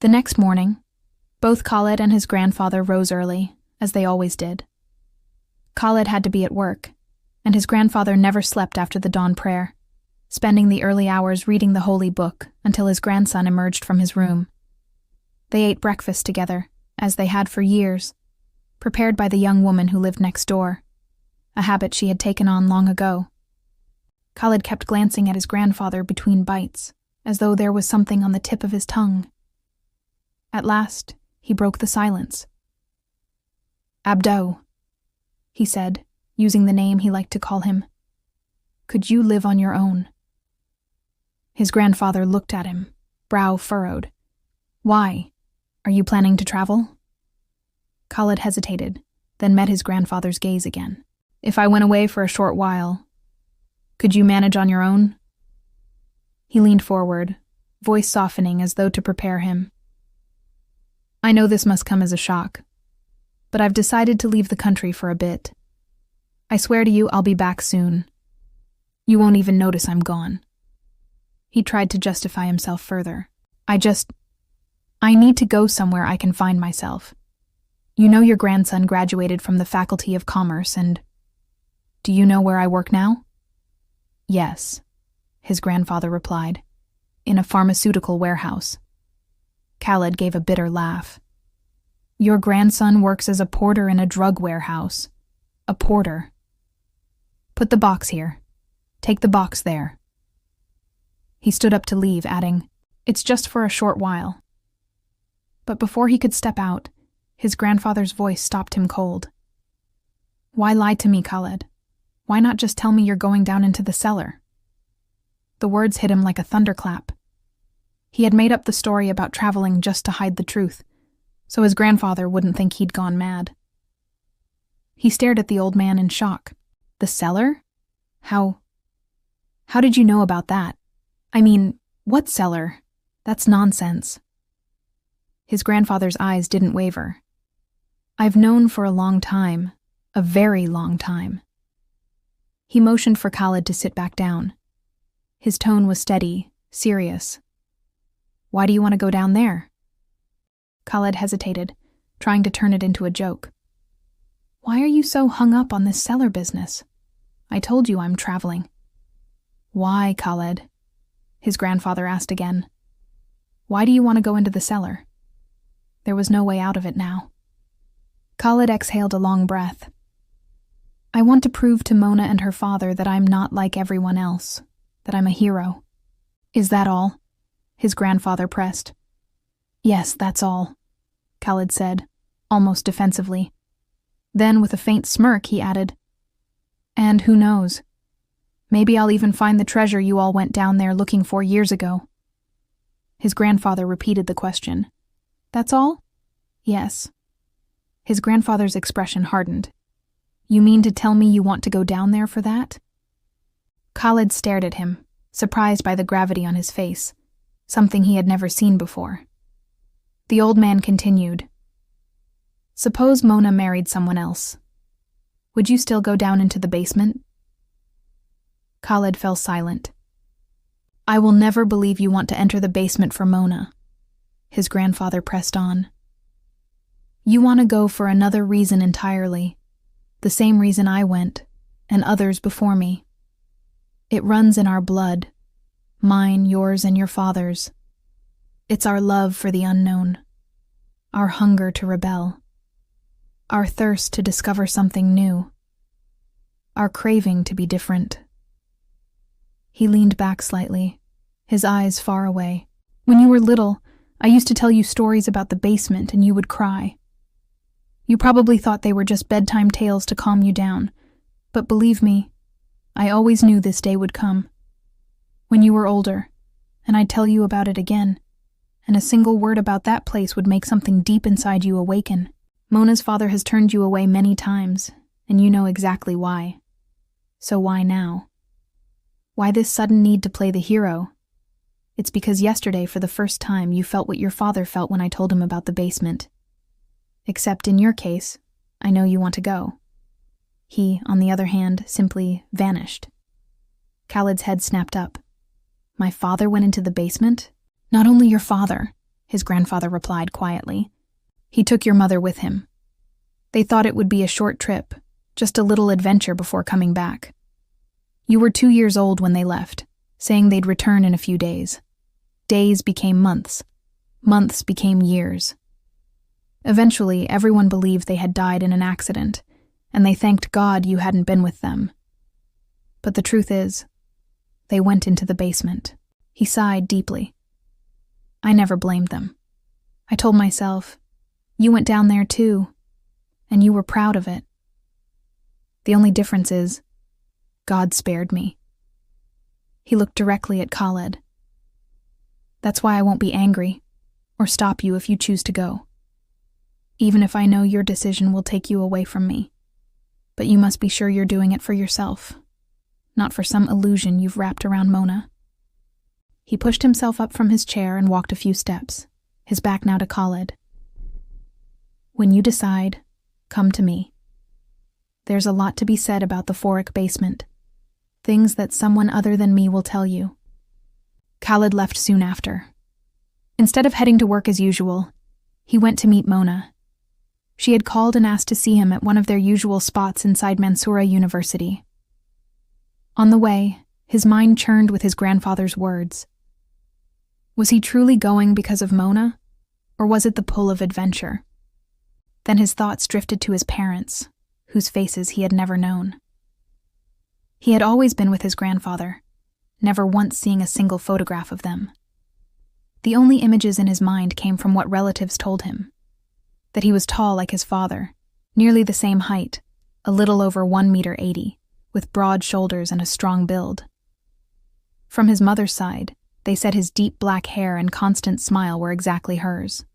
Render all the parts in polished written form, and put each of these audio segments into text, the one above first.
The next morning, both Khaled and his grandfather rose early, as they always did. Khaled had to be at work, and his grandfather never slept after the dawn prayer, spending the early hours reading the holy book until his grandson emerged from his room. They ate breakfast together, as they had for years, prepared by the young woman who lived next door, a habit she had taken on long ago. Khaled kept glancing at his grandfather between bites, as though there was something on the tip of his tongue. At last, he broke the silence. "Abdo," he said, using the name he liked to call him. "Could you live on your own?" His grandfather looked at him, brow furrowed. "Why? Are you planning to travel?" Khaled hesitated, then met his grandfather's gaze again. "If I went away for a short while, could you manage on your own?" He leaned forward, voice softening as though to prepare him. "I know this must come as a shock, but I've decided to leave the country for a bit. I swear to you I'll be back soon. You won't even notice I'm gone." He tried to justify himself further. I need to go somewhere I can find myself. You know your grandson graduated from the Faculty of Commerce, and do you know where I work now?" "Yes," his grandfather replied, "in a pharmaceutical warehouse." Khaled gave a bitter laugh. "Your grandson works as a porter in a drug warehouse. A porter. Put the box here. Take the box there." He stood up to leave, adding, "It's just for a short while." But before he could step out, his grandfather's voice stopped him cold. "Why lie to me, Khaled? Why not just tell me you're going down into the cellar?" The words hit him like a thunderclap. He had made up the story about traveling just to hide the truth, so his grandfather wouldn't think he'd gone mad. He stared at the old man in shock. "The cellar? How did you know about that? I mean, what cellar? That's nonsense." His grandfather's eyes didn't waver. "I've known for a long time, a very long time." He motioned for Khaled to sit back down. His tone was steady, serious. "Why do you want to go down there?" Khaled hesitated, trying to turn it into a joke. "Why are you so hung up on this cellar business? I told you I'm traveling." "Why, Khaled?" his grandfather asked again. "Why do you want to go into the cellar?" There was no way out of it now. Khaled exhaled a long breath. "I want to prove to Mona and her father that I'm not like everyone else, that I'm a hero." "Is that all?" his grandfather pressed. "Yes, that's all," Khaled said, almost defensively. Then, with a faint smirk, he added, "And who knows? Maybe I'll even find the treasure you all went down there looking for years ago." His grandfather repeated the question. "That's all?" "Yes." His grandfather's expression hardened. "You mean to tell me you want to go down there for that?" Khaled stared at him, surprised by the gravity on his face, something he had never seen before. The old man continued, "Suppose Mona married someone else. Would you still go down into the basement?" Khaled fell silent. "I will never believe you want to enter the basement for Mona," his grandfather pressed on. "You want to go for another reason entirely, the same reason I went, and others before me. It runs in our blood, mine, yours, and your father's. It's our love for the unknown, our hunger to rebel, our thirst to discover something new, our craving to be different." He leaned back slightly, his eyes far away. "When you were little, I used to tell you stories about the basement and you would cry. You probably thought they were just bedtime tales to calm you down, but believe me, I always knew this day would come. When you were older, and I'd tell you about it again, and a single word about that place would make something deep inside you awaken. Mona's father has turned you away many times, and you know exactly why. So why now? Why this sudden need to play the hero? It's because yesterday, for the first time, you felt what your father felt when I told him about the basement. Except in your case, I know you want to go." He, on the other hand, simply vanished. Khaled's head snapped up. "My father went into the basement?" "Not only your father," his grandfather replied quietly. He took your mother with him. They thought it would be a short trip, just a little adventure before coming back. You were 2 years old when they left, saying they'd return in a few days. Days became months. Months became years. Eventually, everyone believed they had died in an accident, and they thanked God you hadn't been with them. But the truth is, they went into the basement. He sighed deeply. I never blamed them. I told myself, you went down there too, and you were proud of it. The only difference is, God spared me. He looked directly at Khaled. That's why I won't be angry, or stop you if you choose to go. Even if I know your decision will take you away from me. But you must be sure you're doing it for yourself, not for some illusion you've wrapped around Mona. He pushed himself up from his chair and walked a few steps, his back now to Khaled. When you decide, come to me. There's a lot to be said about the Forik basement, things that someone other than me will tell you. Khaled left soon after. Instead of heading to work as usual, he went to meet Mona. She had called and asked to see him at one of their usual spots inside Mansoura University. On the way, his mind churned with his grandfather's words. Was he truly going because of Mona, or was it the pull of adventure? Then his thoughts drifted to his parents, whose faces he had never known. He had always been with his grandfather, never once seeing a single photograph of them. The only images in his mind came from what relatives told him. That he was tall like his father, nearly the same height, a little over 1.80 meters, with broad shoulders and a strong build. From his mother's side, they said his deep black hair and constant smile were exactly hers.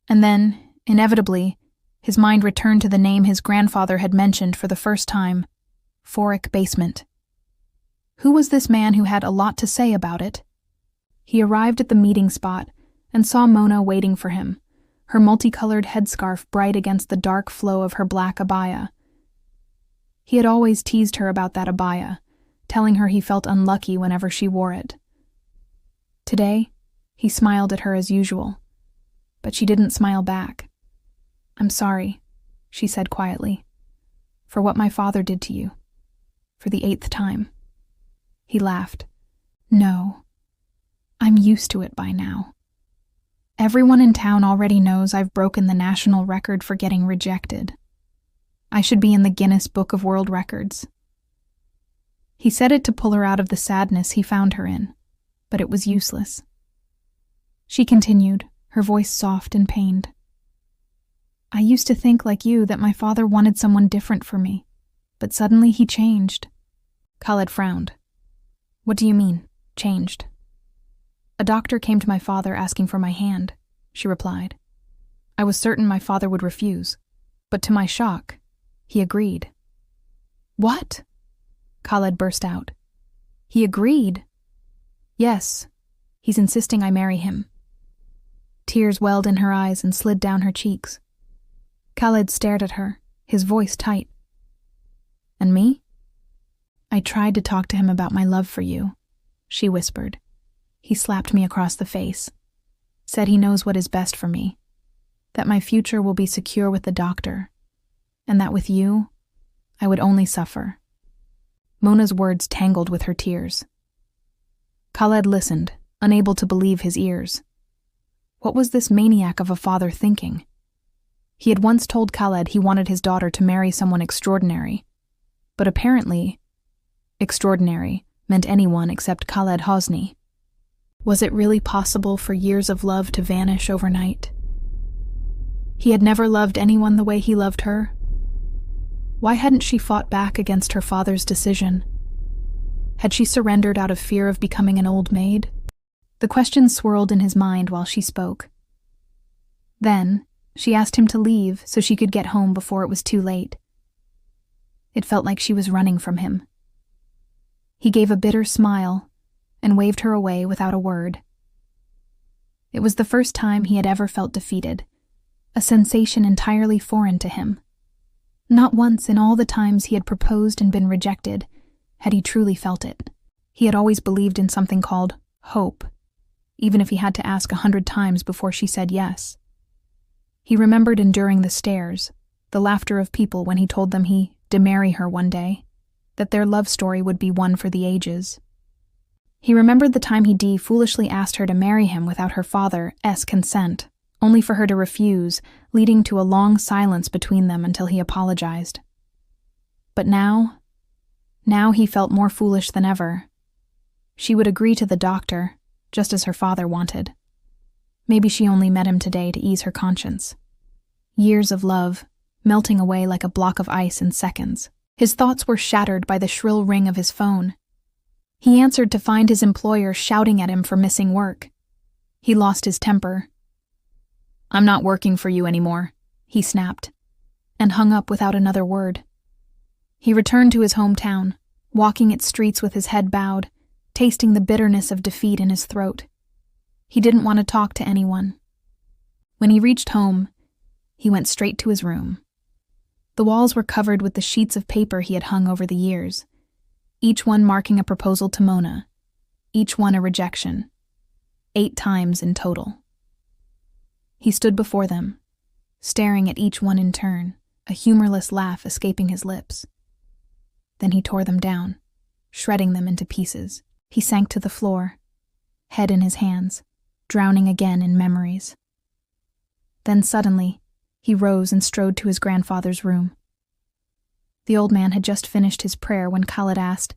And then, inevitably, his mind returned to the name his grandfather had mentioned for the first time, Forik Basement. Who was this man who had a lot to say about it? He arrived at the meeting spot and saw Mona waiting for him, her multicolored headscarf bright against the dark flow of her black abaya. He had always teased her about that abaya, telling her he felt unlucky whenever she wore it. Today, he smiled at her as usual, but she didn't smile back. I'm sorry, she said quietly, for what my father did to you, for the 8th time. He laughed. No, I'm used to it by now. Everyone in town already knows I've broken the national record for getting rejected. I should be in the Guinness Book of World Records. He said it to pull her out of the sadness he found her in, but it was useless. She continued, her voice soft and pained. I used to think like you that my father wanted someone different for me, but suddenly he changed. Khaled frowned. What do you mean, changed? A doctor came to my father asking for my hand, she replied. I was certain my father would refuse, but to my shock, he agreed. What? Khaled burst out. He agreed? Yes, he's insisting I marry him. Tears welled in her eyes and slid down her cheeks. Khaled stared at her, his voice tight. And me? I tried to talk to him about my love for you, she whispered. He slapped me across the face, said he knows what is best for me, that my future will be secure with the doctor, and that with you, I would only suffer. Mona's words tangled with her tears. Khaled listened, unable to believe his ears. What was this maniac of a father thinking? He had once told Khaled he wanted his daughter to marry someone extraordinary, but apparently, extraordinary meant anyone except Khaled Hosni. Was it really possible for years of love to vanish overnight? He had never loved anyone the way he loved her. Why hadn't she fought back against her father's decision? Had she surrendered out of fear of becoming an old maid? The questions swirled in his mind while she spoke. Then, she asked him to leave so she could get home before it was too late. It felt like she was running from him. He gave a bitter smile and waved her away without a word. It was the first time he had ever felt defeated, a sensation entirely foreign to him. Not once in all the times he had proposed and been rejected had he truly felt it. He had always believed in something called hope, even if he had to ask 100 times before she said yes. He remembered enduring the stares, the laughter of people when he told them he'd marry her one day, that their love story would be one for the ages. He remembered the time he foolishly asked her to marry him without her father's consent, only for her to refuse, leading to a long silence between them until he apologized. But now he felt more foolish than ever. She would agree to the doctor, just as her father wanted. Maybe she only met him today to ease her conscience. Years of love, melting away like a block of ice in seconds. His thoughts were shattered by the shrill ring of his phone. He answered to find his employer shouting at him for missing work. He lost his temper. "I'm not working for you anymore," he snapped, and hung up without another word. He returned to his hometown, walking its streets with his head bowed, tasting the bitterness of defeat in his throat. He didn't want to talk to anyone. When he reached home, he went straight to his room. The walls were covered with the sheets of paper he had hung over the years, each one marking a proposal to Mona, each one a rejection, 8 times in total. He stood before them, staring at each one in turn, a humorless laugh escaping his lips. Then he tore them down, shredding them into pieces. He sank to the floor, head in his hands, drowning again in memories. Then suddenly, he rose and strode to his grandfather's room. The old man had just finished his prayer when Khaled asked,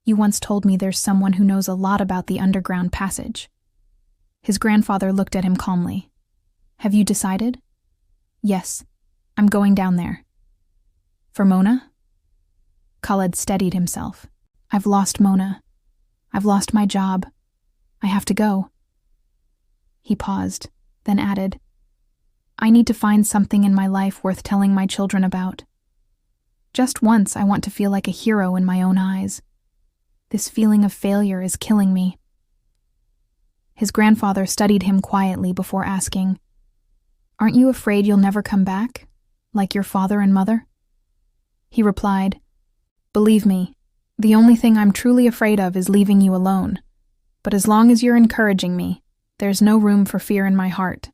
"You once told me there's someone who knows a lot about the underground passage." His grandfather looked at him calmly. "Have you decided?" "Yes, I'm going down there." "For Mona?" Khaled steadied himself. "I've lost Mona. I've lost my job. I have to go." He paused, then added, "I need to find something in my life worth telling my children about. Just once I want to feel like a hero in my own eyes. This feeling of failure is killing me." His grandfather studied him quietly before asking, "Aren't you afraid you'll never come back, like your father and mother?" He replied, "Believe me, the only thing I'm truly afraid of is leaving you alone. But as long as you're encouraging me, there's no room for fear in my heart."